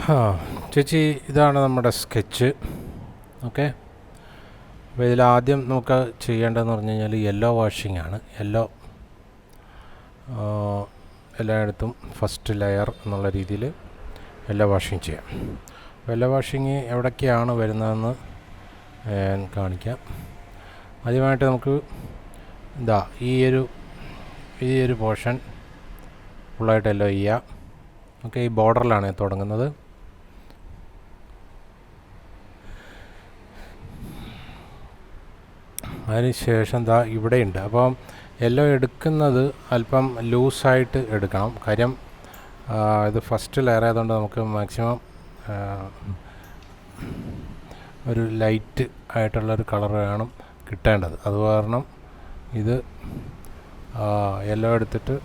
ആ ചേച്ചി, ഇതാണ് നമ്മുടെ സ്കെച്ച്. ഓക്കെ, അപ്പോൾ ഇതിലാദ്യം നമുക്ക് ചെയ്യേണ്ടതെന്ന് പറഞ്ഞു കഴിഞ്ഞാൽ യെല്ലോ വാഷിംഗ് ആണ്. എല്ലായിടത്തും ഫസ്റ്റ് ലെയർ എന്നുള്ള രീതിയിൽ യെല്ലോ വാഷിംഗ് ചെയ്യാം. യെല്ലോ വാഷിംഗ് എവിടൊക്കെയാണ് വരുന്നതെന്ന് ഞാൻ കാണിക്കാം. ആദ്യമായിട്ട് നമുക്ക് ഈ ഒരു പോർഷൻ ഫുള്ളായിട്ട് യെല്ലോ ചെയ്യാം. ഓക്കെ, ഈ ബോർഡറിലാണ് തുടങ്ങുന്നത്. അതിനുശേഷം ഇവിടെയുണ്ട്. അപ്പം യെല്ലോ എടുക്കുന്നത് അല്പം ലൂസായിട്ട് എടുക്കണം. കാര്യം ഇത് ഫസ്റ്റ് ലെയർ ആയതുകൊണ്ട് നമുക്ക് മാക്സിമം ഒരു ലൈറ്റ് ആയിട്ടുള്ളൊരു കളർ വേണം കിട്ടേണ്ടത്. അത് കാരണം ഇത് യെല്ലോ എടുത്തിട്ട്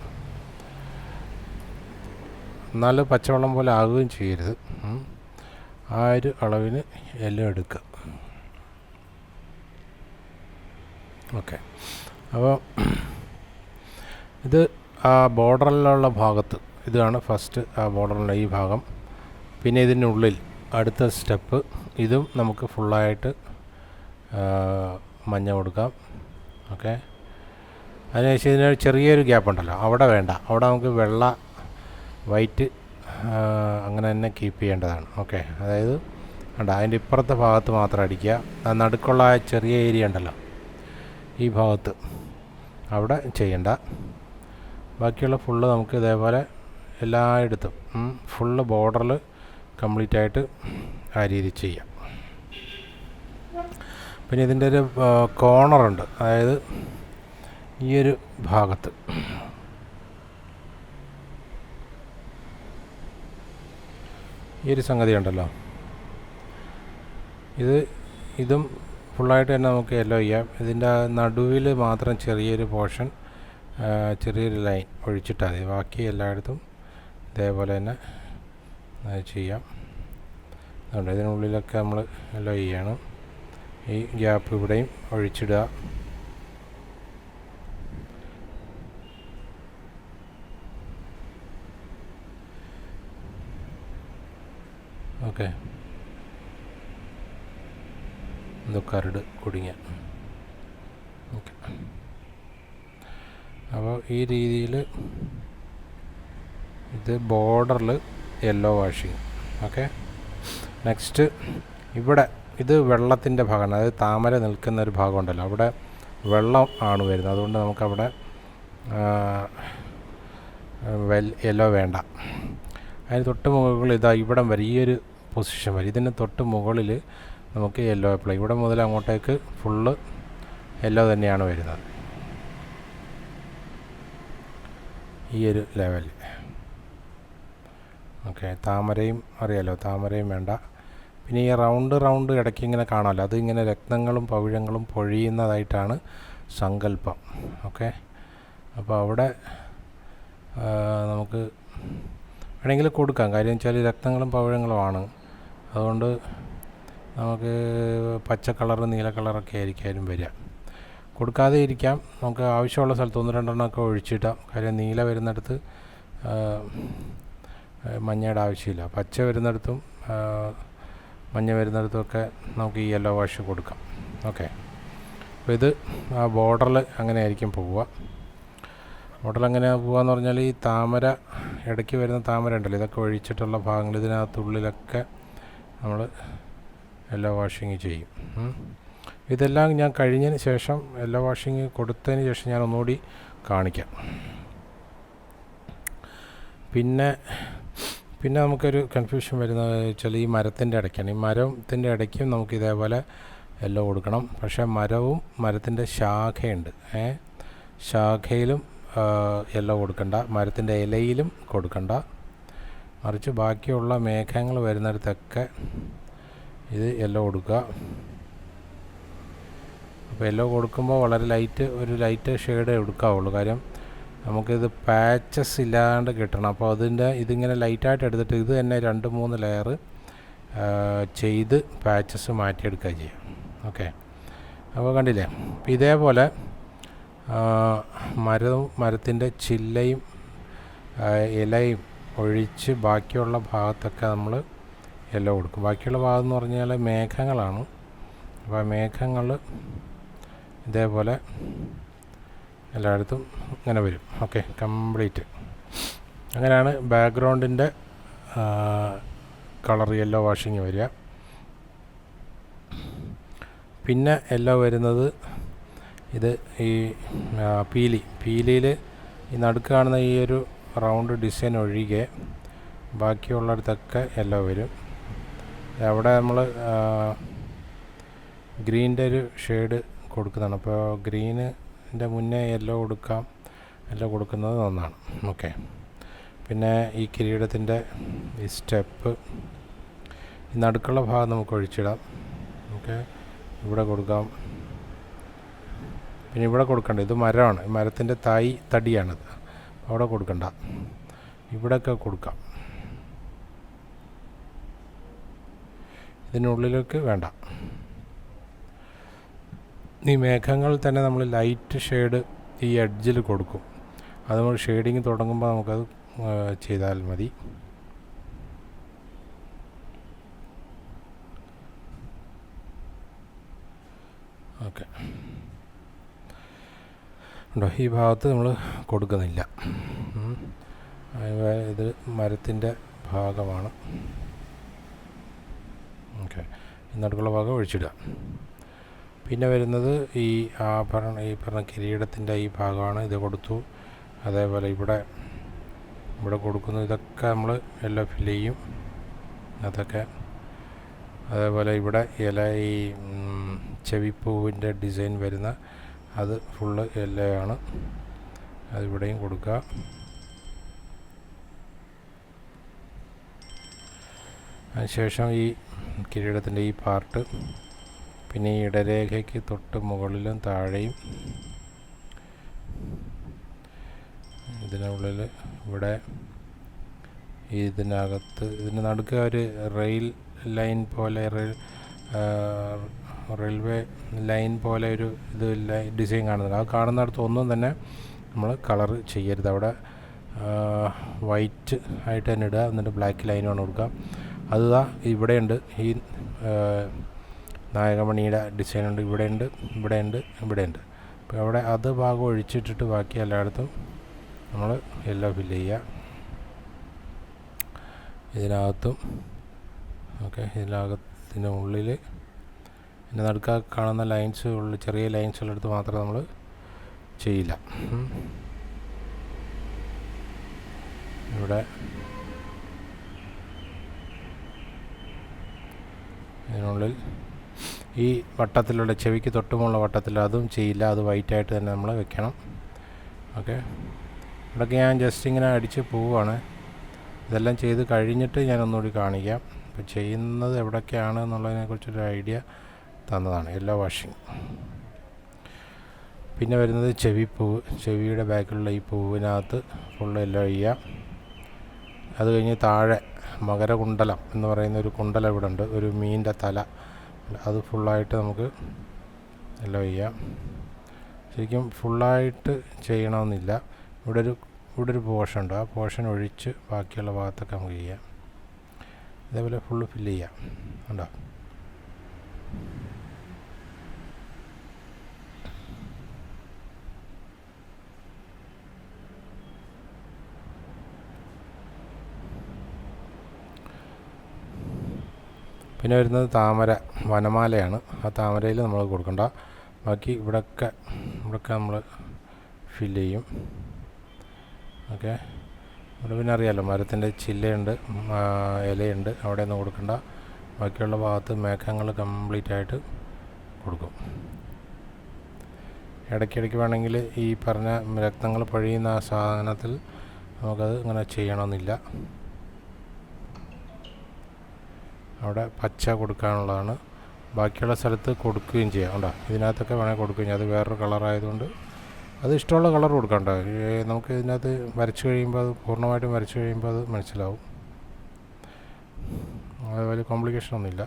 നല്ല പച്ചവെള്ളം പോലെ ആകുകയും ചെയ്യരുത്. ആ ഒരു അളവിന് യെല്ലോ എടുക്കുക. ഓക്കെ, അപ്പോൾ ഇത് ആ ബോർഡറിലുള്ള ഭാഗത്ത് ഇതാണ് ഫസ്റ്റ്, ആ ബോർഡറിലുള്ള ഈ ഭാഗം. പിന്നെ ഇതിനുള്ളിൽ അടുത്ത സ്റ്റെപ്പ് ഇതും നമുക്ക് ഫുള്ളായിട്ട് മഞ്ഞ കൊടുക്കാം. ഓക്കെ, അതിനുശേഷം ഇതിന് ചെറിയൊരു ഗ്യാപ്പ് ഉണ്ടല്ലോ, അവിടെ വേണ്ട. അവിടെ നമുക്ക് വൈറ്റ് അങ്ങനെ തന്നെ കീപ്പ് ചെയ്യേണ്ടതാണ്. ഓക്കെ, അതായത് അതിൻ്റെ ഇപ്പുറത്തെ ഭാഗത്ത് മാത്രം അടിക്കുക. നടുക്കുള്ള ആ ചെറിയ ഏരിയ ഉണ്ടല്ലോ, ഈ ഭാഗത്ത് അവിടെ ചെയ്യണ്ട. ബാക്കിയുള്ള ഫുള്ള് നമുക്ക് ഇതേപോലെ എല്ലായിടത്തും ഫുള്ള് ബോർഡറിൽ കംപ്ലീറ്റ് ആയിട്ട് ആ രീതി ചെയ്യാം. പിന്നെ ഇതിൻ്റെ ഒരു കോർണറുണ്ട്, അതായത് ഈ ഒരു ഭാഗത്ത് ഈ ഒരു സംഗതി ഉണ്ടല്ലോ, ഇതും ഫുള്ളായിട്ട് തന്നെ നമുക്ക് യെല്ലോ ചെയ്യാം. ഇതിൻ്റെ നടുവിൽ മാത്രം ചെറിയൊരു പോർഷൻ, ചെറിയൊരു ലൈൻ ഒഴിച്ചിട്ടാൽ മതി. ബാക്കി എല്ലായിടത്തും ഇതേപോലെ തന്നെ ചെയ്യാം. അതുകൊണ്ട് ഇതിനുള്ളിലൊക്കെ നമ്മൾ യെല്ലോ ചെയ്യണം. ഈ ഗ്യാപ്പ് ഇവിടെയും ഒഴിച്ചിടുക. ഓക്കെ, കരട് കുടുങ്ങിയ. ഓക്കെ, അപ്പോൾ ഈ രീതിയിൽ ഇത് ബോർഡറിൽ യെല്ലോ വാഷിങ്. ഓക്കെ, നെക്സ്റ്റ് ഇവിടെ ഇത് വെള്ളത്തിൻ്റെ ഭാഗമാണ്. അതായത് താമര നിൽക്കുന്ന ഒരു ഭാഗമുണ്ടല്ലോ, അവിടെ വെള്ളം ആണ് വരുന്നത്. അതുകൊണ്ട് നമുക്കവിടെ യെല്ലോ വേണ്ട. അതിന് തൊട്ട് മുകളിൽ ഇവിടം വരെ ഈ ഒരു പൊസിഷൻ വരെ, ഇതിന് തൊട്ട് മുകളിൽ നമുക്ക് യെല്ലോ അപ്ലൈ. ഇവിടെ മുതൽ അങ്ങോട്ടേക്ക് ഫുള്ള് യെല്ലോ തന്നെയാണ് വരുന്നത്, ഈ ഒരു ലെവൽ. ഓക്കെ, താമരയും അറിയാലോ, താമരയും വേണ്ട. പിന്നെ ഈ റൗണ്ട് ഇടയ്ക്ക് ഇങ്ങനെ കാണാമല്ലോ, അതിങ്ങനെ രത്നങ്ങളും പവിഴങ്ങളും പൊഴിയുന്നതായിട്ടാണ് സങ്കല്പം. ഓക്കെ, അപ്പോൾ അവിടെ നമുക്ക് വേണമെങ്കിൽ കൊടുക്കാം. കാര്യം വെച്ചാൽ രത്നങ്ങളും പവിഴങ്ങളുമാണ്. അതുകൊണ്ട് നമുക്ക് പച്ച കളർ, നീല കളറൊക്കെ ആയിരിക്കും വരിക. കൊടുക്കാതെ ഇരിക്കാം, നമുക്ക് ആവശ്യമുള്ള സ്ഥലത്ത് 1-2 ഒഴിച്ചിട്ടാം. കാര്യം നീല വരുന്നിടത്ത് മഞ്ഞയുടെ ആവശ്യമില്ല. പച്ച വരുന്നിടത്തും മഞ്ഞ വരുന്നിടത്തുമൊക്കെ നമുക്ക് ഈ യെല്ലോ വാഷ് കൊടുക്കാം. ഓക്കെ, അപ്പോൾ ഇത് ആ ബോർഡറിൽ അങ്ങനെ ആയിരിക്കും പോവുക. ബോർഡറിൽ എങ്ങനെ പോകാമെന്ന് പറഞ്ഞാൽ ഈ താമര, ഇടയ്ക്ക് വരുന്ന താമര ഉണ്ടല്ലോ, ഇതൊക്കെ ഒഴിച്ചിട്ടുള്ള ഭാഗങ്ങൾ ഇതിനകത്തുള്ളിലൊക്കെ നമ്മൾ യെല്ലോ വാഷിങ് ചെയ്യും. ഇതെല്ലാം ഞാൻ കഴിഞ്ഞതിന് ശേഷം, യെല്ലോ വാഷിങ് കൊടുത്തതിന് ശേഷം ഞാൻ ഒന്നുകൂടി കാണിക്കാം. പിന്നെ നമുക്കൊരു കൺഫ്യൂഷൻ വരുന്നത് വെച്ചാൽ ഈ മരത്തിൻ്റെ ഇടയ്ക്കാണ്. ഈ മരത്തിൻ്റെ ഇടയ്ക്കും നമുക്ക് ഇതേപോലെ യെല്ലോ കൊടുക്കണം. പക്ഷേ മരത്തിൻ്റെ ശാഖയുണ്ട്, ശാഖയിലും യെല്ലോ കൊടുക്കണ്ട, മരത്തിൻ്റെ ഇലയിലും കൊടുക്കണ്ട. മറിച്ച് ബാക്കിയുള്ള മേഘങ്ങൾ വരുന്നിടത്തൊക്കെ ഇത് യെല്ലോ കൊടുക്കുക. അപ്പോൾ യെല്ലോ കൊടുക്കുമ്പോൾ വളരെ ലൈറ്റ് ഷെയ്ഡ് എടുക്കാവുള്ളൂ. കാര്യം നമുക്കിത് പാച്ചസ് ഇല്ലാണ്ട് കിട്ടണം. അപ്പോൾ ഇതിങ്ങനെ ലൈറ്റായിട്ട് എടുത്തിട്ട് ഇത് തന്നെ 2-3 ലെയർ ചെയ്ത് പാച്ചസ് മാറ്റിയെടുക്കുക ചെയ്യാം. ഓക്കെ, അപ്പോൾ കണ്ടില്ലേ, അപ്പോൾ ഇതേപോലെ മരത്തിൻ്റെ ചില്ലയും ഇലയും ഒഴിച്ച് ബാക്കിയുള്ള ഭാഗത്തൊക്കെ നമ്മൾ യെല്ലോ കൊടുക്കും. ബാക്കിയുള്ള ഭാഗം എന്ന് പറഞ്ഞാൽ മേഘങ്ങളാണ്. അപ്പോൾ ആ മേഘങ്ങൾ ഇതേപോലെ എല്ലായിടത്തും ഇങ്ങനെ വരും. ഓക്കെ, കംപ്ലീറ്റ് അങ്ങനെയാണ് ബാക്ക്ഗ്രൗണ്ടിൻ്റെ കളർ യെല്ലോ വാഷിങ് വരിക. പിന്നെ യെല്ലോ വരുന്നത് ഇത് ഈ പീലിയിൽ ഈ നടുക്ക് കാണുന്ന ഈ ഒരു റൗണ്ട് ഡിസൈൻ ഒഴികെ ബാക്കിയുള്ളിടത്തൊക്കെ യെല്ലോ വരും. അവിടെ നമ്മൾ ഗ്രീൻ്റെ ഒരു ഷെയ്ഡ് കൊടുക്കുന്നതാണ്. അപ്പോൾ ഗ്രീനിൻ്റെ മുന്നേ യെല്ലോ കൊടുക്കാം. യെല്ലോ കൊടുക്കുന്നത് നന്നാണ്. ഓക്കെ, പിന്നെ ഈ കിരീടത്തിൻ്റെ ഈ സ്റ്റെപ്പ് ഈ നടുക്കുള്ള ഭാഗം നമുക്ക് ഒഴിച്ചിടാം. ഓക്കെ, ഇവിടെ കൊടുക്കാം. പിന്നെ ഇവിടെ കൊടുക്കണ്ട, ഇത് മരമാണ്, മരത്തിൻ്റെ തടിയാണിത്, അവിടെ കൊടുക്കണ്ട, ഇവിടെയൊക്കെ കൊടുക്കാം. ഇതിനുള്ളിലേക്ക് വേണ്ട. ഈ മേഘങ്ങൾ തന്നെ നമ്മൾ ലൈറ്റ് ഷെയ്ഡ് ഈ എഡ്ജിൽ കൊടുക്കും. അത് നമ്മൾ ഷെയ്ഡിങ് തുടങ്ങുമ്പോൾ നമുക്കത് ചെയ്താൽ മതി. ഓക്കെ, ഉണ്ടോ, ഈ ഭാഗത്ത് നമ്മൾ കൊടുക്കുന്നില്ല. ഇത് മരത്തിൻ്റെ ഭാഗമാണ്. ഓക്കെ, ഈ നടുക്കുള്ള ഭാഗം ഒഴിച്ചിടുക. പിന്നെ വരുന്നത് ഈ പറഞ്ഞ കിരീടത്തിൻ്റെ ഈ ഭാഗമാണ്. ഇത് കൊടുത്തു. അതേപോലെ ഇവിടെ കൊടുക്കുന്നു. ഇതൊക്കെ നമ്മൾ എല്ലാം ഫില്ല് ചെയ്യും. അതൊക്കെ അതേപോലെ ഇവിടെ ഈ ചെവിപ്പൂവിൻ്റെ ഡിസൈൻ വരുന്ന അത് ഫുള്ള് യെല്ലോയാണ്. അതിവിടെയും കൊടുക്കുക. അതിനുശേഷം ഈ കിരീടത്തിൻ്റെ ഈ പാർട്ട്, പിന്നെ ഈ ഇടരേഖയ്ക്ക് തൊട്ട് മുകളിലും താഴെയും ഇതിനുള്ളിൽ ഇവിടെ ഇതിനകത്ത് ഇതിന് നടുക്ക് ഒരു റെയിൽ ലൈൻ പോലെ റെയിൽവേ ലൈൻ പോലെ ഒരു ഡിസൈൻ കാണുന്നുണ്ട്. അത് കാണുന്നിടത്ത് ഒന്നും തന്നെ നമ്മൾ കളർ ചെയ്യരുത്. അവിടെ വൈറ്റ് ആയിട്ട് തന്നെ ഇടുക. എന്നിട്ട് ബ്ലാക്ക് ലൈൻ വേണം കൊടുക്കുക. അത് ഇവിടെയുണ്ട്. ഈ നായകമണിയുടെ ഡിസൈനുണ്ട്. ഇവിടെയുണ്ട്. അപ്പോൾ അവിടെ അത് ഭാഗം ഒഴിച്ചിട്ടിട്ട് ബാക്കി എല്ലായിടത്തും നമ്മൾ യെല്ലോ ഫില്ല് ചെയ്യുക. ഇതിനകത്തും ഓക്കെ, ഇതിനകത്തിൻ്റെ ഉള്ളിൽ പിന്നെ നടുക്ക കാണുന്ന ലൈൻസ് ചെറിയ ലൈൻസുള്ളടുത്ത് മാത്രം നമ്മൾ ചെയ്യില്ല. ഇവിടെ ഇതിനുള്ളിൽ ഈ വട്ടത്തിലുള്ള ചെവിക്ക് തൊട്ടുമുള്ള വട്ടത്തിൽ അതും ചെയ്യില്ല. അത് വൈറ്റായിട്ട് തന്നെ നമ്മൾ വെക്കണം. ഓക്കെ, ഇവിടെയൊക്കെ ഞാൻ ജസ്റ്റ് ഇങ്ങനെ അടിച്ച് പോവുകയാണ്. ഇതെല്ലാം ചെയ്ത് കഴിഞ്ഞിട്ട് ഞാൻ ഒന്നുകൂടി കാണിക്കാം. അപ്പോൾ ചെയ്യുന്നത് എവിടെയൊക്കെയാണ് എന്നുള്ളതിനെക്കുറിച്ചൊരു ഐഡിയ തന്നതാണ് യെല്ലോ വാഷിങ്. പിന്നെ വരുന്നത് ചെവിപ്പൂവ്. ചെവിയുടെ ബാക്കിലുള്ള ഈ പൂവിനകത്ത് ഫുള്ള് യെല്ലോ ചെയ്യുക. അത് കഴിഞ്ഞ് താഴെ മകരകുണ്ടലം എന്ന് പറയുന്ന ഒരു കുണ്ടലം ഇവിടെ ഉണ്ട്, ഒരു മീനിൻ്റെ തല. അത് ഫുള്ളായിട്ട് നമുക്ക് യെല്ലോ ചെയ്യാം. ശരിക്കും ഫുള്ളായിട്ട് ചെയ്യണമെന്നില്ല. ഇവിടെ ഒരു പോർഷൻ ഉണ്ട്. ആ പോർഷൻ ഒഴിച്ച് ബാക്കിയുള്ള ഭാഗത്തൊക്കെ നമുക്ക് ചെയ്യാം. ഇതേപോലെ ഫുള്ള് ഫില്ല് ചെയ്യാം. ഉണ്ടോ? പിന്നെ വരുന്നത് താമര, വനമാലയാണ്. ആ താമരയിൽ നമ്മൾ കൊടുക്കണ്ട. ബാക്കി ഇവിടെയൊക്കെ നമ്മൾ ഫില്ല് ചെയ്യും. ഓക്കെ, ഇവിടെ പിന്നെ അറിയാമല്ലോ മരത്തിൻ്റെ ചില്ലയുണ്ട്, ഇലയുണ്ട്, അവിടെയൊന്നും കൊടുക്കണ്ട. ബാക്കിയുള്ള ഭാഗത്ത് മേഘങ്ങൾ കംപ്ലീറ്റ് ആയിട്ട് കൊടുക്കും. ഇടയ്ക്കിടയ്ക്ക് വേണമെങ്കിൽ ഈ പറഞ്ഞ രക്തങ്ങൾ പൊഴിയുന്ന ആ സാധനത്തിൽ നമുക്കത് ഇങ്ങനെ ചെയ്യണമെന്നില്ല. അവിടെ പച്ച കൊടുക്കാനുള്ളതാണ്. ബാക്കിയുള്ള സ്ഥലത്ത് കൊടുക്കുകയും ചെയ്യാം. ഉണ്ടോ? ഇതിനകത്തൊക്കെ വേണമെങ്കിൽ കൊടുക്കുകയും ചെയ്യാം. അത് വേറൊരു കളറായതുകൊണ്ട് അത് ഇഷ്ടമുള്ള കളർ കൊടുക്കണ്ട. നമുക്ക് ഇതിനകത്ത് വരച്ച് കഴിയുമ്പോൾ അത് പൂർണ്ണമായിട്ടും വരച്ച് കഴിയുമ്പോൾ അത് മനസ്സിലാവും. അത് വലിയ കോംപ്ലിക്കേഷനൊന്നുമില്ല.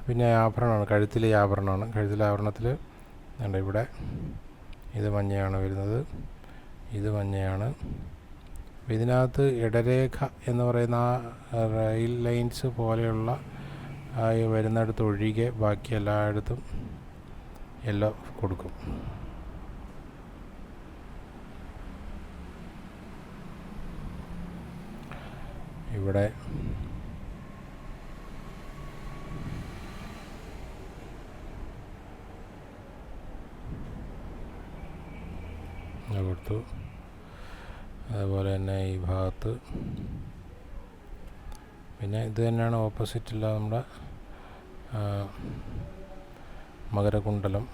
പിന്നെ ആഭരണമാണ്, കഴുത്തിലെ ആഭരണമാണ്. കഴുത്തിലെ ആഭരണത്തിൽ ഉണ്ട് ഇവിടെ ഇത് മഞ്ഞയാണ് വരുന്നത്, ഇത് മഞ്ഞയാണ്, ഇതിനകത്ത് ഇടരേഖ എന്ന് പറയുന്ന ആ റെയിൽ ലൈൻസ് പോലെയുള്ള വരുന്നിടത്ത് ഒഴികെ ബാക്കി എല്ലായിടത്തും യെല്ലോ കൊടുക്കും. ഇവിടെ കൊടുത്തു. അതുപോലെ തന്നെ ഈ ഭാഗത്ത് പിന്നെ ഇത് തന്നെയാണ് ഓപ്പോസിറ്റുള്ള നമ്മുടെ മകരകുണ്ടലം.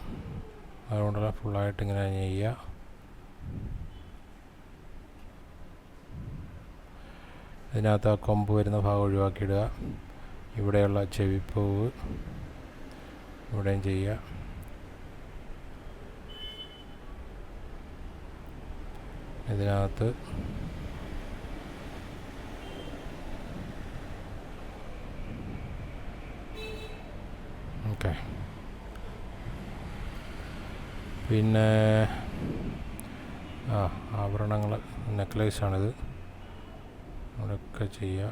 മകരകുണ്ടലം ഫുള്ളായിട്ട് ഇങ്ങനെ ചെയ്യുക. ഇതിനകത്ത് ആ കൊമ്പ് വരുന്ന ഭാഗം ഒഴിവാക്കിയിടുക. ഇവിടെയുള്ള ചെവിപ്പൂവ് ഇവിടെയും ചെയ്യുക. ഇതിനകത്ത് ഓക്കെ. പിന്നെ ആഭരണങ്ങൾ നെക്ലേസാണിത്. ഇവിടെയൊക്കെ ചെയ്യുക.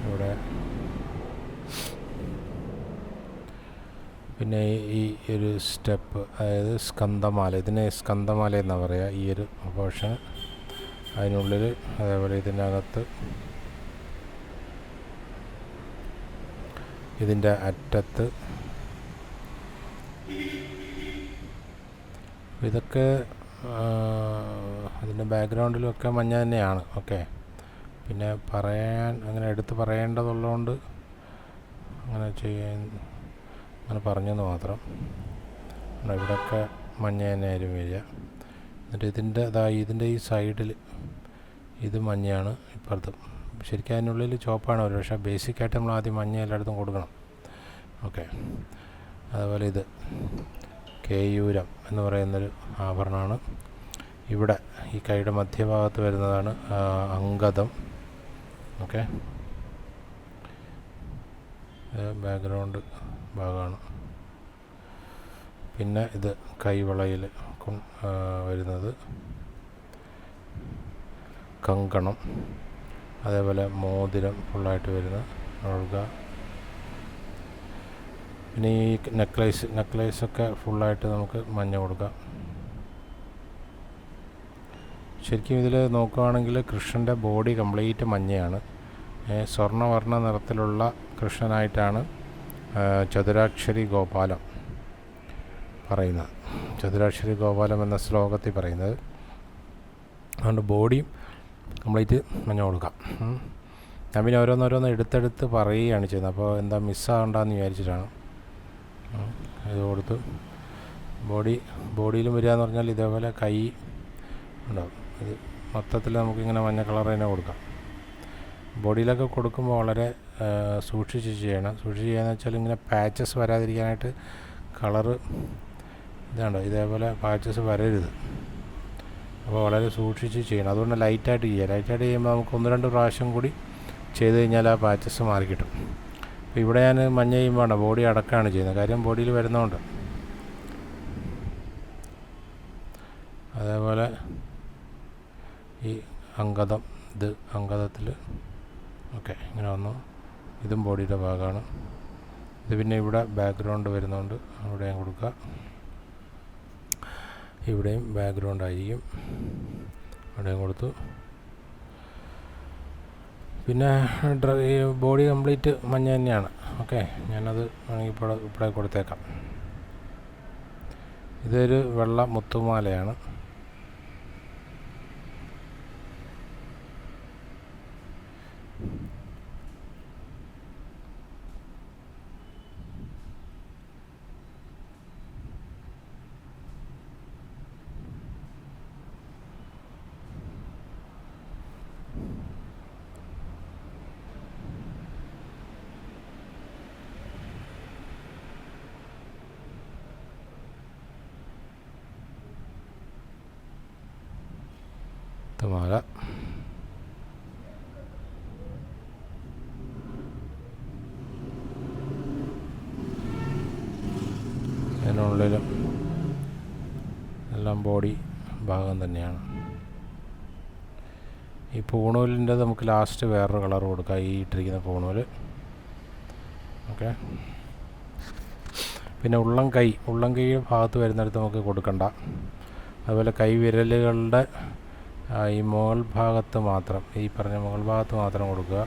ഇവിടെ പിന്നെ ഈ ഒരു സ്റ്റെപ്പ്, അതായത് സ്കന്ധമാല, ഇതിനെ സ്കന്ധമാല എന്നാണ് പറയുക ഈ ഒരു പോർഷൻ. അതിനുള്ളിൽ അതേപോലെ ഇതിനകത്ത് ഇതിൻ്റെ അറ്റത്ത് ഇതൊക്കെ അതിൻ്റെ ബാക്ക്ഗ്രൗണ്ടിലൊക്കെ മഞ്ഞ തന്നെയാണ്. ഓക്കെ. പിന്നെ അങ്ങനെ എടുത്ത് പറയേണ്ടതുള്ളതുകൊണ്ട് അങ്ങനെ അങ്ങനെ പറഞ്ഞെന്ന് മാത്രം. ഇവിടെയൊക്കെ മഞ്ഞ തന്നെയായാലും വരിക. എന്നിട്ട് ഇതിൻ്റെ ഈ സൈഡിൽ ഇത് മഞ്ഞയാണ്, ഇപ്പുറത്തും ശരിക്കും അതിനുള്ളിൽ ചുവപ്പാണ് വരും. പക്ഷേ ബേസിക്കായിട്ട് നമ്മൾ ആദ്യം മഞ്ഞ എല്ലായിടത്തും കൊടുക്കണം. ഓക്കെ. അതുപോലെ ഇത് കേയൂരം എന്ന് പറയുന്നൊരു ആഭരണമാണ്. ഇവിടെ ഈ കൈയുടെ മധ്യഭാഗത്ത് വരുന്നതാണ് അംഗദം. ഓക്കെ. ബാക്ക്ഗ്രൗണ്ട് ഭാഗമാണ്. പിന്നെ ഇത് കൈവളയിൽ വരുന്നത് കങ്കണം. അതേപോലെ മോതിരം ഫുള്ളായിട്ട് വരുന്ന ഒഴുക. പിന്നെ ഈ നെക്ലേസൊക്കെ ഫുള്ളായിട്ട് നമുക്ക് മഞ്ഞ കൊടുക്കാം. ശരിക്കും ഇതിൽ നോക്കുകയാണെങ്കിൽ കൃഷ്ണൻ്റെ ബോഡി കംപ്ലീറ്റ് മഞ്ഞയാണ്. സ്വർണ്ണവർണ്ണ നിറത്തിലുള്ള കൃഷ്ണനായിട്ടാണ് ചതുരാക്ഷരി ഗോപാലം പറയുന്നത്. ചതുരാക്ഷരി ഗോപാലം എന്ന ശ്ലോകത്തിൽ പറയുന്നത്. അതുകൊണ്ട് ബോഡിയും കംപ്ലീറ്റ് മഞ്ഞ കൊടുക്കാം. ഞാൻ പിന്നെ ഓരോന്നോരോന്ന് എടുത്തെടുത്ത് പറയുകയാണ് ചെയ്യുന്നത്. അപ്പോൾ എന്താ മിസ്സാകണ്ടെന്ന് വിചാരിച്ചിട്ടാണ് ഇത് കൊടുത്ത്. ബോഡിയിലും വരിക എന്ന് പറഞ്ഞാൽ ഇതേപോലെ കൈ ഉണ്ടാവും. ഇത് മൊത്തത്തിൽ നമുക്കിങ്ങനെ മഞ്ഞ കളർ തന്നെ കൊടുക്കാം. ബോഡിയിലൊക്കെ കൊടുക്കുമ്പോൾ വളരെ സൂക്ഷിച്ച് ചെയ്യണം. സൂക്ഷിച്ച് ചെയ്യാന്ന് വെച്ചാൽ ഇങ്ങനെ പാച്ചസ് വരാതിരിക്കാനായിട്ട് കളറ് ഇതേപോലെ പാച്ചസ് വരരുത്. അപ്പോൾ വളരെ സൂക്ഷിച്ച് ചെയ്യണം. അതുകൊണ്ട് ലൈറ്റായിട്ട് ചെയ്യുക. ലൈറ്റായിട്ട് ചെയ്യുമ്പോൾ നമുക്ക് 1-2 പ്രാവശ്യം കൂടി ചെയ്ത് കഴിഞ്ഞാൽ ആ പാച്ചസ് മാറി കിട്ടും. അപ്പോൾ ഇവിടെ ഞാൻ മഞ്ഞ ചെയ്യുമ്പോൾ ബോഡി അടക്കമാണ് ചെയ്യുന്നത്. കാര്യം ബോഡിയിൽ വരുന്നതുകൊണ്ട്. അതേപോലെ ഈ അംഗദം, ഇത് അംഗദത്തിൽ ഓക്കെ ഇങ്ങനെ വന്നു. ഇതും ബോഡിയുടെ ഭാഗമാണ്. ഇത് പിന്നെ ഇവിടെ ബാക്ക്ഗ്രൗണ്ട് വരുന്നതുകൊണ്ട് അവിടെയും കൊടുക്കുക. ഇവിടെയും ബാക്ക്ഗ്രൗണ്ട് ആയിരിക്കും, അവിടെയും കൊടുത്തു. പിന്നെ ഈ ബോഡി കംപ്ലീറ്റ് മഞ്ഞ തന്നെയാണ്. ഓക്കെ. ഞാനത് വേണമെങ്കിൽ ഇവിടെ കൊടുത്തേക്കാം. ഇതൊരു വെള്ള മുത്തുമാലയാണ്. മാല ഇതിനുള്ളിലും എല്ലാം ബോഡി ഭാഗം തന്നെയാണ്. ഈ പൂണൂലിൻ്റെ നമുക്ക് ലാസ്റ്റ് വേറൊരു കളർ കൊടുക്കാം, ഈ ഇട്ടിരിക്കുന്ന പൂണൂല്. ഓക്കെ. പിന്നെ ഉള്ളം കൈ ഭാഗത്ത് വരുന്നിടത്ത് നമുക്ക് കൊടുക്കണ്ട. അതുപോലെ കൈ വിരലുകളുടെ ഈ മുകൾ ഭാഗത്ത് മാത്രം, ഈ പറഞ്ഞ മുകൾ ഭാഗത്ത് മാത്രം കൊടുക്കുക.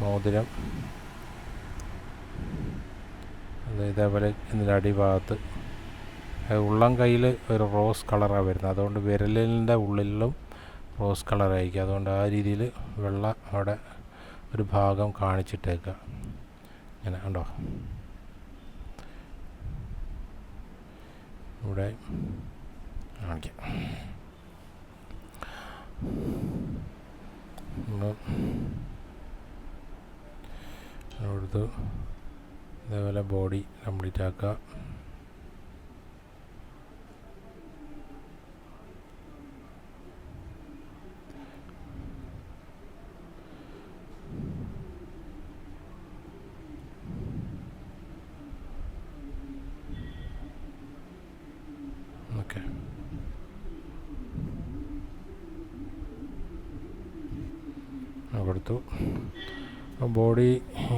മോതിരം ഇതേപോലെ ഇതിൻ്റെ അടിഭാഗത്ത്. ഉള്ളം കയ്യിൽ ഒരു റോസ് കളറാണ് വരുന്നത്, അതുകൊണ്ട് വിരലിൻ്റെ ഉള്ളിലും റോസ് കളറായിരിക്കും. അതുകൊണ്ട് ആ രീതിയിൽ വെള്ള അവിടെ ഒരു ഭാഗം കാണിച്ചിട്ടേക്കുക. ഇങ്ങനെ ഉണ്ടോ, ഇവിടെ കാണിക്കാം. കൊടുത്തു. ഇതേപോലെ ബോഡി കംപ്ലീറ്റ് ആക്കുക. ഓക്കെ. കൊടുത്തു. ബോഡി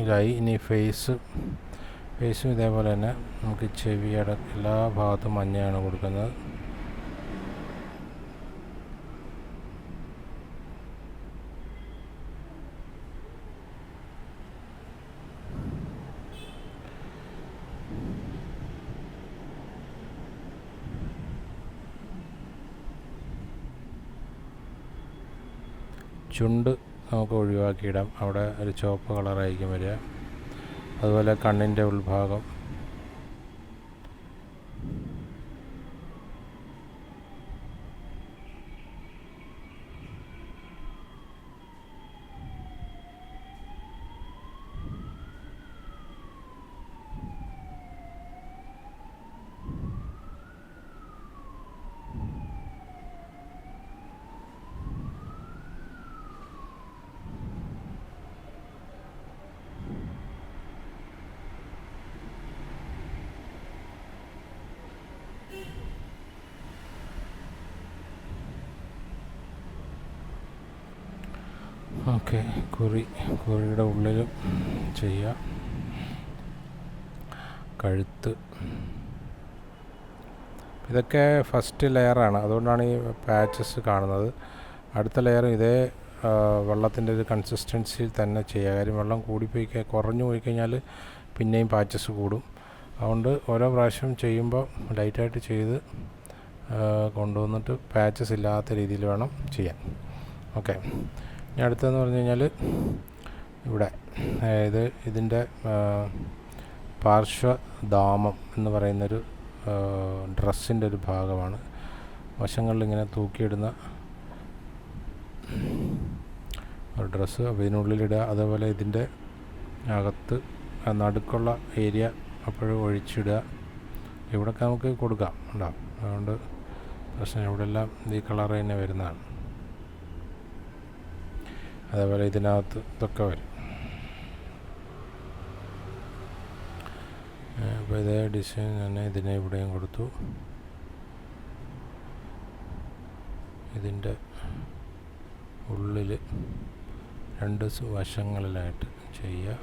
ഇതായി. ഇനി ഫേസും ഇതേപോലെ തന്നെ നമുക്ക് ചെവിയുടെ എല്ലാ ഭാഗത്തും മഞ്ഞയാണ് കൊടുക്കുന്നത്. ചുണ്ട് നമുക്ക് ഒഴിവാക്കിയിടാം, അവിടെ ഒരു ചുവപ്പ് കളറായിരിക്കും വരിക. അതുപോലെ കണ്ണിൻ്റെ ഉൾഭാഗം, ഓക്കെ. കുറിയുടെ ഉള്ളിലും ചെയ്യുക. കഴുത്ത്, ഇതൊക്കെ ഫസ്റ്റ് ലെയറാണ്, അതുകൊണ്ടാണ് ഈ പാച്ചസ് കാണുന്നത്. അടുത്ത ലെയർ ഇതേ വെള്ളത്തിൻ്റെ ഒരു കൺസിസ്റ്റൻസിയിൽ തന്നെ ചെയ്യുക. കാര്യം വെള്ളം കുറഞ്ഞു പോയി കഴിഞ്ഞാൽ പിന്നെയും പാച്ചസ് കൂടും. അതുകൊണ്ട് ഓരോ പ്രാവശ്യം ചെയ്യുമ്പോൾ ലൈറ്റായിട്ട് ചെയ്ത് കൊണ്ടുവന്നിട്ട് പാച്ചസ് ഇല്ലാത്ത രീതിയിൽ വേണം ചെയ്യാൻ. ഓക്കെ. ഇനി അടുത്തതെന്ന് പറഞ്ഞു കഴിഞ്ഞാൽ ഇവിടെ അതായത് ഇതിൻ്റെ പാർശ്വധാമം എന്ന് പറയുന്നൊരു ഡ്രസ്സിൻ്റെ ഒരു ഭാഗമാണ്. വശങ്ങളിൽ ഇങ്ങനെ തൂക്കിയിടുന്ന ഒരു ഡ്രസ്സ്, അപ്പോൾ ഇതിനുള്ളിലിടുക. അതേപോലെ ഇതിൻ്റെ അകത്ത് നടുക്കുള്ള ഏരിയ അപ്പോഴും ഒഴിച്ചിടുക. ഇവിടെയൊക്കെ നമുക്ക് കൊടുക്കാം, ഉണ്ടാവും. അതുകൊണ്ട് പ്രശ്നം ഇവിടെ എല്ലാം ഈ കളർ തന്നെ വരുന്നതാണ്. അതേപോലെ ഇതിനകത്ത് ഇതൊക്കെ വരും. അപ്പോൾ ഇതേ ഡിസൈൻ തന്നെ ഇതിനെ ഇവിടെയും കൊടുത്തു. ഇതിൻ്റെ ഉള്ളിൽ രണ്ട് വശങ്ങളിലായിട്ട് ചെയ്യുക.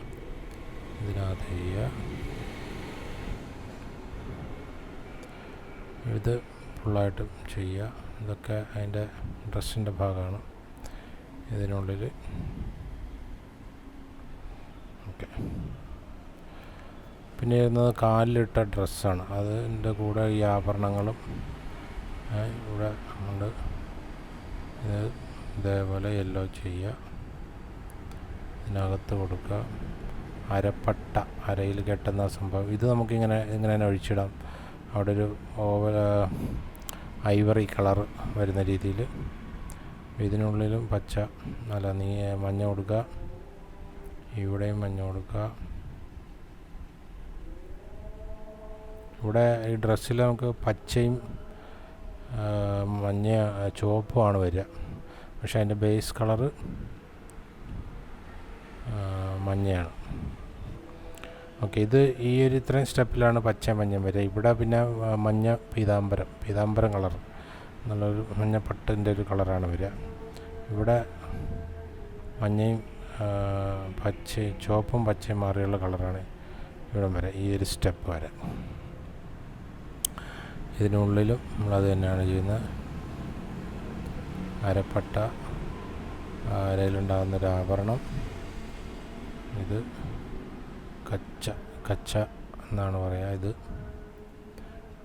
ഇതിനകത്ത് ചെയ്യുക. ഇത് ഫുള്ളായിട്ടും ചെയ്യുക. ഇതൊക്കെ അതിൻ്റെ ഡ്രസ്സിൻ്റെ ഭാഗമാണ്. ഇതിനുള്ളിൽ ഓക്കെ. പിന്നെ ഇരുന്നത് കാലിലിട്ട ഡ്രസ്സാണ്, അതിൻ്റെ കൂടെ ഈ ആഭരണങ്ങളും ഇവിടെ ഉണ്ട്. ഇത് ഇതേപോലെ യെല്ലോ ചെയ്യുക. ഇതിനകത്ത് കൊടുക്കുക. അരപ്പട്ട, അരയിൽ കെട്ടുന്ന സംഭവം, ഇത് നമുക്കിങ്ങനെ തന്നെ ഒഴിച്ചിടാം. അവിടെ ഒരു ഐവറി കളർ വരുന്ന രീതിയിൽ. ഇതിനുള്ളിലും പച്ച മഞ്ഞ കൊടുക്കുക. ഇവിടെയും മഞ്ഞ കൊടുക്കുക. ഇവിടെ ഈ ഡ്രസ്സിൽ നമുക്ക് പച്ചയും മഞ്ഞ ചുവപ്പുമാണ് വരിക, പക്ഷേ അതിൻ്റെ ബേസ് കളറ് മഞ്ഞയാണ്. ഓക്കെ, ഇത് ഈ ഒരു ഇത്രയും സ്റ്റെപ്പിലാണ് പച്ച മഞ്ഞയും വരിക. ഇവിടെ പിന്നെ മഞ്ഞ പീതാംബരം കളർ നല്ലൊരു മഞ്ഞപ്പട്ടിൻ്റെ ഒരു കളറാണ് വരിക. ഇവിടെ മഞ്ഞയും പച്ചയും ചുവപ്പും പച്ചയും മാറിയുള്ള കളറാണ് ഇവിടം വരെ, ഈ ഒരു സ്റ്റെപ്പ് വരെ. ഇതിനുള്ളിലും നമ്മളത് തന്നെയാണ് ചെയ്യുന്നത്. അരപ്പട്ട, അരയിലുണ്ടാകുന്നൊരു ആഭരണം, ഇത് കച്ച എന്നാണ് പറയുക. ഇത്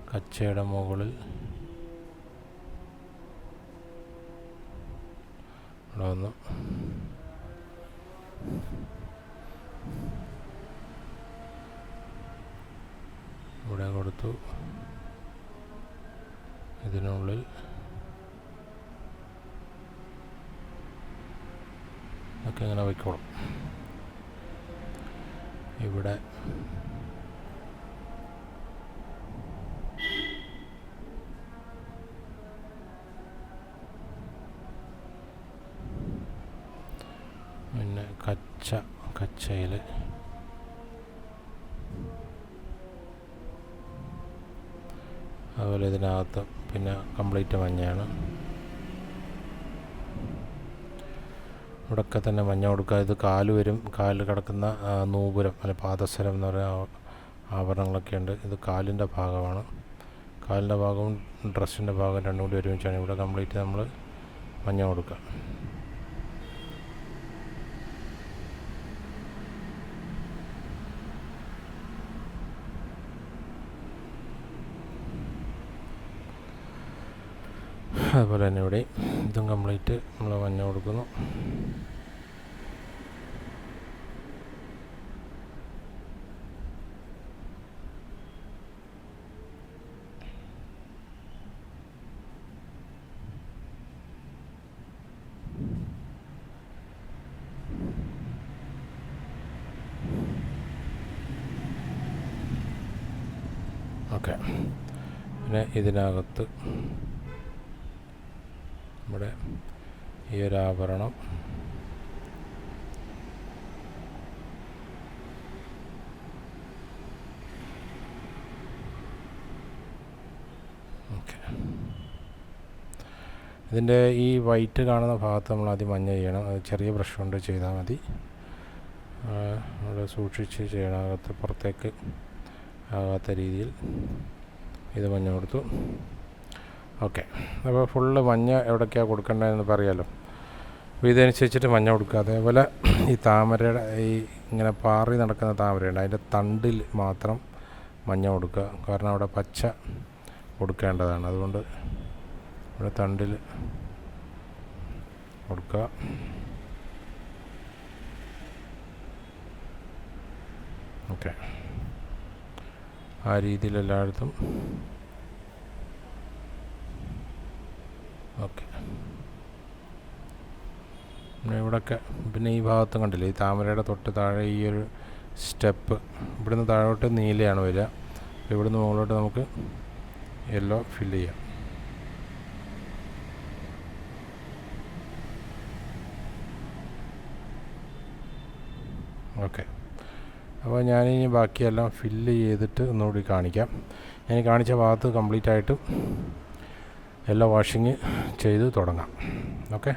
കച്ചയുടെ മുകളിൽ ഇവിടെ വന്നു ഇവിടെ കൊടുത്തു. ഇതിനുള്ളിൽ ഒക്കെ ഇങ്ങനെ വയ്ക്കോളും. ഇവിടെ പിന്നെ കച്ചയിൽ അതുപോലെ ഇതിനകത്ത് പിന്നെ കംപ്ലീറ്റ് മഞ്ഞയാണ്. ഇവിടെയൊക്കെ തന്നെ മഞ്ഞ കൊടുക്കുക. ഇത് കാല് വരും, കാലിൽ കിടക്കുന്ന നൂപുരം അല്ലെ പാദസരം എന്ന് പറയുന്ന ആഭരണങ്ങളൊക്കെ ഉണ്ട്. ഇത് കാലിൻ്റെ ഭാഗമാണ്. കാലിൻ്റെ ഭാഗവും ഡ്രസ്സിൻ്റെ ഭാഗം രണ്ടും കൂടി ഒരുമിച്ചാണ്. ഇവിടെ കംപ്ലീറ്റ് നമ്മൾ മഞ്ഞ കൊടുക്കുക. അതുപോലെ തന്നെ ഇവിടെ ഇതും കംപ്ലീറ്റ് നമ്മൾ മഞ്ഞ കൊടുക്കുന്നു. ഓക്കെ, പിന്നെ ഇതിനകത്ത് നമ്മുടെ ഈ ഒരു ആഭരണം ഓക്കെ. ഇതിൻ്റെ ഈ വൈറ്റ് കാണുന്ന ഭാഗത്ത് നമ്മൾ ആദ്യം മഞ്ഞ ചെയ്യണം. അത് ചെറിയ ബ്രഷ് കൊണ്ട് ചെയ്താൽ മതി. നമ്മൾ സൂക്ഷിച്ച് ചെയ്യണം, അകത്ത് പുറത്തേക്ക് ആകാത്ത രീതിയിൽ. ഇത് മഞ്ഞ കൊടുത്തു. ഓക്കെ, അപ്പോൾ ഫുള്ള് മഞ്ഞ എവിടേക്കാണ് കൊടുക്കേണ്ടതെന്ന് പറയാമല്ലോ. അപ്പോൾ ഇതനുസരിച്ചിട്ട് മഞ്ഞ കൊടുക്കുക. അതേപോലെ ഈ താമരയുടെ ഈ ഇങ്ങനെ പാറി നടക്കുന്ന താമരയുണ്ട്, അതിൻ്റെ തണ്ടിൽ മാത്രം മഞ്ഞ കൊടുക്കുക. കാരണം അവിടെ പച്ച കൊടുക്കേണ്ടതാണ്. അതുകൊണ്ട് ഇവിടെ തണ്ടിൽ കൊടുക്കുക. ഓക്കെ, ആ രീതിയിൽ എല്ലായിടത്തും. ഓക്കെ, പിന്നെ ഇവിടെയൊക്കെ പിന്നെ ഈ ഭാഗത്തും കണ്ടില്ലേ, ഈ താമരയുടെ തൊട്ട് താഴെ ഈ ഒരു സ്റ്റെപ്പ്, ഇവിടുന്ന് താഴോട്ട് നീലയാണ് വരിക. ഇവിടുന്ന് മുകളിലോട്ട് നമുക്ക് യെല്ലോ ഫില്ല് ചെയ്യാം. ഓക്കെ, അപ്പോൾ ഞാനിനി ബാക്കിയെല്ലാം ഫില്ല് ചെയ്തിട്ട് ഒന്നുകൂടി കാണിക്കാം. ഞാൻ കാണിച്ച ഭാഗത്ത് കംപ്ലീറ്റ് ആയിട്ട് എല്ലാ വാഷിങ് ചെയ്ത് തുടങ്ങാം. ഓക്കെ.